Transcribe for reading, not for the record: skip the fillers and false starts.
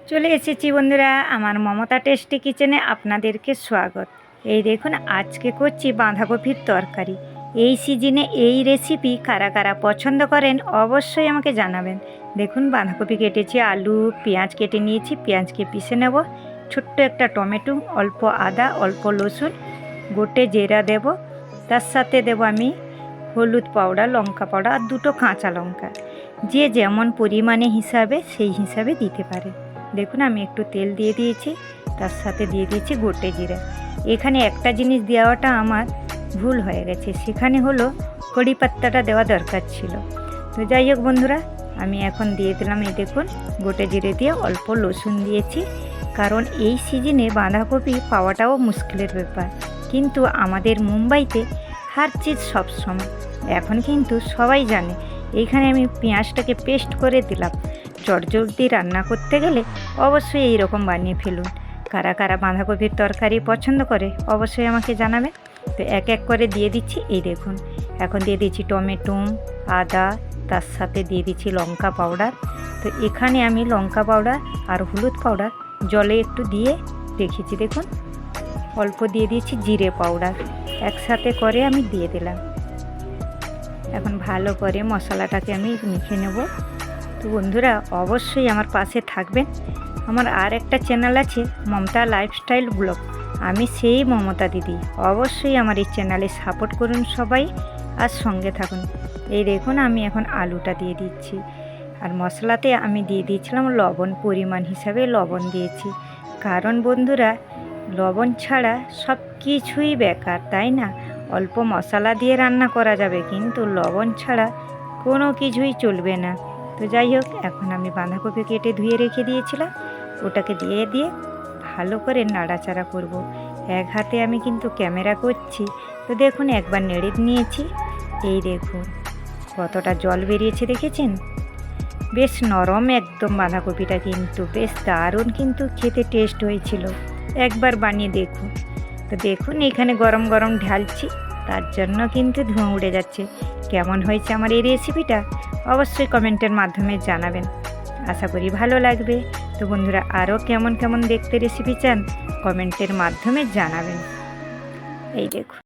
চলে এসেছি বন্ধুরা আমার মমতা টেস্টি কিচেনে আপনাদেরকে স্বাগত। এই দেখুন আজকে করছি বাঁধাকপির তরকারি। এই সিজনে এই রেসিপি কারা কারা পছন্দ করেন অবশ্যই আমাকে জানাবেন। দেখুন বাঁধাকপি কেটেছি, আলু পেঁয়াজ কেটে নিয়েছি, পেঁয়াজকে পিষে নেব, ছোট্ট একটা টমেটো, অল্প আদা, অল্প রসুন, গোটে জিরা দেব, তার সাথে দেব আমি হলুদ পাউডার, লঙ্কা পাউডার আর দুটো কাঁচা লঙ্কা। যে যেমন পরিমাণে হিসাবে সেই হিসাবে দিতে পারে। দেখুন আমি একটু তেল দিয়ে দিয়েছি, তার সাথে দিয়ে দিয়েছি গোটে জিরে। এখানে একটা জিনিস দেওয়াটা আমার ভুল হয়ে গেছে, সেখানে হলো কড়ি পাত্তাটা দেওয়া দরকার ছিল। তো যাই হোক বন্ধুরা, আমি এখন দিয়ে দিলাম এই দেখুন গোটে জিরে দিয়ে অল্প রসুন দিয়েছি, কারণ এই সিজনে বাঁধাকপি পাওয়াটাও মুশকিলের ব্যাপার। কিন্তু আমাদের মুম্বাইতে হার চিজ সবসময়, এখন কিন্তু সবাই জানে। এইখানে আমি পেঁয়াজটাকে পেস্ট করে দিলাম। চটজলদি রান্না করতে গেলে অবশ্যই এই রকম বানিয়ে ফেলুন। কারা কারা বাঁধাকপির তরকারি পছন্দ করে অবশ্যই আমাকে জানাবেন। তো এক এক করে দিয়ে দিচ্ছি। এই দেখুন এখন দিয়ে দিচ্ছি টমেটো, আদা, তার সাথে দিয়ে দিচ্ছি লঙ্কা পাউডার। তো এখানে আমি লঙ্কা পাউডার আর হলুদ পাউডার জলে একটু দিয়ে রেখেছি। দেখুন অল্প দিয়ে দিয়েছি জিরে পাউডার, একসাথে করে আমি দিয়ে দিলাম। এখন ভালো করে মশলাটাকে আমি মেখে নেব। তো বন্ধুরা অবশ্যই আমার পাশে থাকবেন। আমার আর একটা চ্যানেল আছে মমতা লাইফস্টাইল ব্লগ, আমি সেই মমতা দিদি। অবশ্যই আমার এই চ্যানেলে সাপোর্ট করুন সবাই, আর সঙ্গে থাকুন। এই দেখুন আমি এখন আলুটা দিয়ে দিচ্ছি, আর মশলাতে আমি দিয়ে দিয়েছিলাম লবণ, পরিমাণ হিসাবে লবণ দিয়েছি। কারণ বন্ধুরা লবণ ছাড়া সব কিছুই বেকার, তাই না? অল্প মশলা দিয়ে রান্না করা যাবে, কিন্তু লবণ ছাড়া কোনো কিছুই চলবে না। তো যাই হোক, এখন আমি বাঁধাকপি কেটে ধুয়ে রেখে দিয়েছিলাম, ওটাকে দিয়ে ভালো করে নাড়াচাড়া করব। এক হাতে আমি কিন্তু ক্যামেরা করছি। তো দেখুন একবার নেড়ে নিয়েছি। এই দেখুন কতটা জল বেরিয়েছে, দেখেছেন? বেশ নরম একদম বাঁধাকপিটা, কিন্তু বেশ দারুণ, কিন্তু খেতে টেস্ট হয়েছিল। একবার বানিয়ে দেখুন। তো দেখুন এখানে গরম গরম ঢালছি, তার জন্য কিন্তু ধোঁয়া উড়ে যাচ্ছে। কেমন হয়েছে আমার এই রেসিপিটা অবশ্যই কমেন্টের মাধ্যমে জানাবেন, আশা করি ভালো লাগবে। তো বন্ধুরা আরও কেমন কেমন দেখতে রেসিপি চান কমেন্টের মাধ্যমে জানাবেন। এই দেখুন